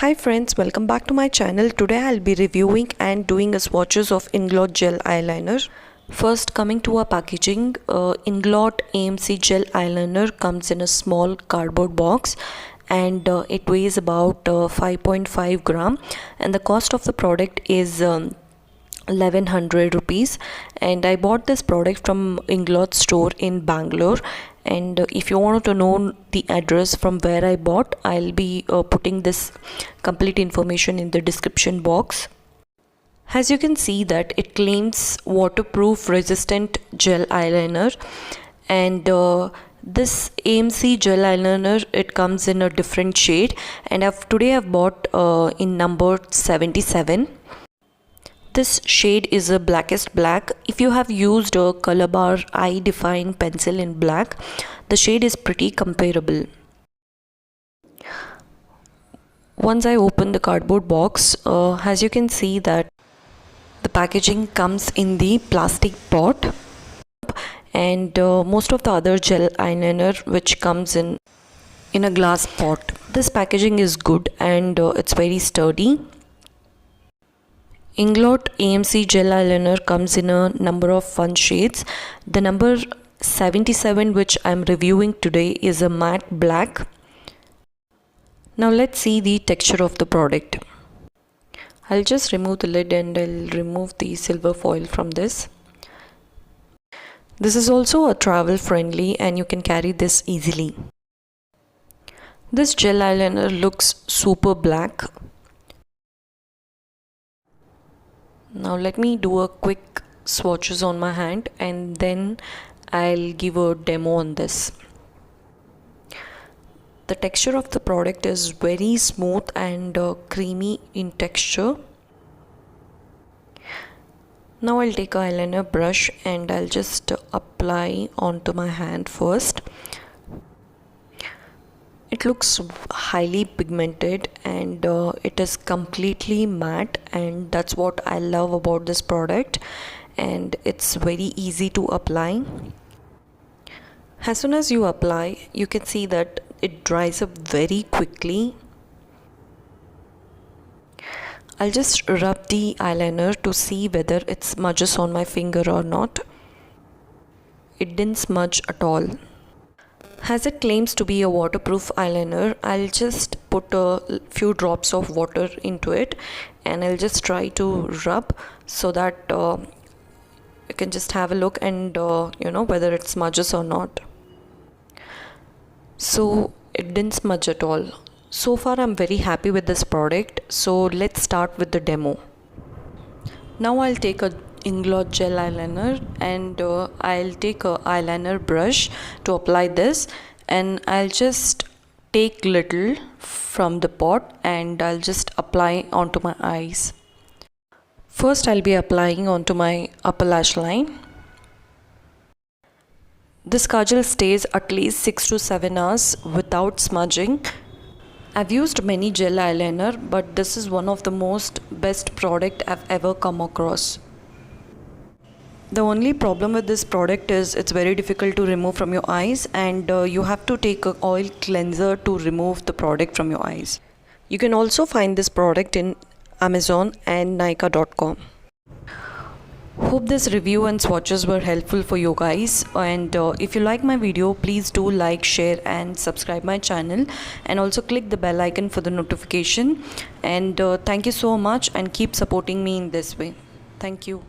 Hi friends, welcome back to my channel. Today I'll be reviewing and doing a swatches of Inglot Gel Eyeliner. First, coming to our packaging, Inglot AMC Gel Eyeliner comes in a small cardboard box and it weighs about 5.5 gram, and the cost of the product is 1100 rupees. And I bought this product from Inglot store in Bangalore, and if you want to know the address from where I bought, I'll be putting this complete information in the description box. As you can see that it claims waterproof resistant gel eyeliner, and this AMC gel eyeliner, it comes in a different shade, and today I've bought in number 77. This shade is a blackest black. If you have used a color bar eye define pencil in black, the shade is pretty comparable. Once I open the cardboard box, as you can see that the packaging comes in the plastic pot, and most of the other gel eyeliner which comes in a glass pot. This packaging is good and it's very sturdy. Inglot AMC gel eyeliner comes in a number of fun shades. The number 77 which I'm reviewing today is a matte black. Now let's see the texture of the product. I'll just remove the lid and I'll remove the silver foil from this. This is also a travel friendly and you can carry this easily. This gel eyeliner looks super black. Now let me do a quick swatches on my hand and then I'll give a demo on this. The texture of the product is very smooth and creamy in texture. Now I'll take an eyeliner brush and I'll just apply onto my hand first. It looks highly pigmented and it is completely matte, and that's what I love about this product, and it's very easy to apply. As soon as you apply, you can see that it dries up very quickly. I'll just rub the eyeliner to see whether it smudges on my finger or not. It didn't smudge at all. As it claims to be a waterproof eyeliner, I'll just put a few drops of water into it and I'll just try to rub so that you can just have a look and whether it smudges or not. So it didn't smudge at all. So far I'm very happy with this product. So let's start with the demo. Now I'll take a Inglot gel eyeliner and I'll take a eyeliner brush to apply this, and I'll just take little from the pot and I'll just apply onto my eyes. First I'll be applying onto my upper lash line. This kajal stays at least 6 to 7 hours without smudging. I've used many gel eyeliner, but this is one of the best product I've ever come across. The only problem with this product is it's very difficult to remove from your eyes, and you have to take an oil cleanser to remove the product from your eyes. You can also find this product in Amazon and Nykaa.com. Hope this review and swatches were helpful for you guys, and if you like my video, please do like, share and subscribe my channel, and also click the bell icon for the notification. And thank you so much, and keep supporting me in this way. Thank you.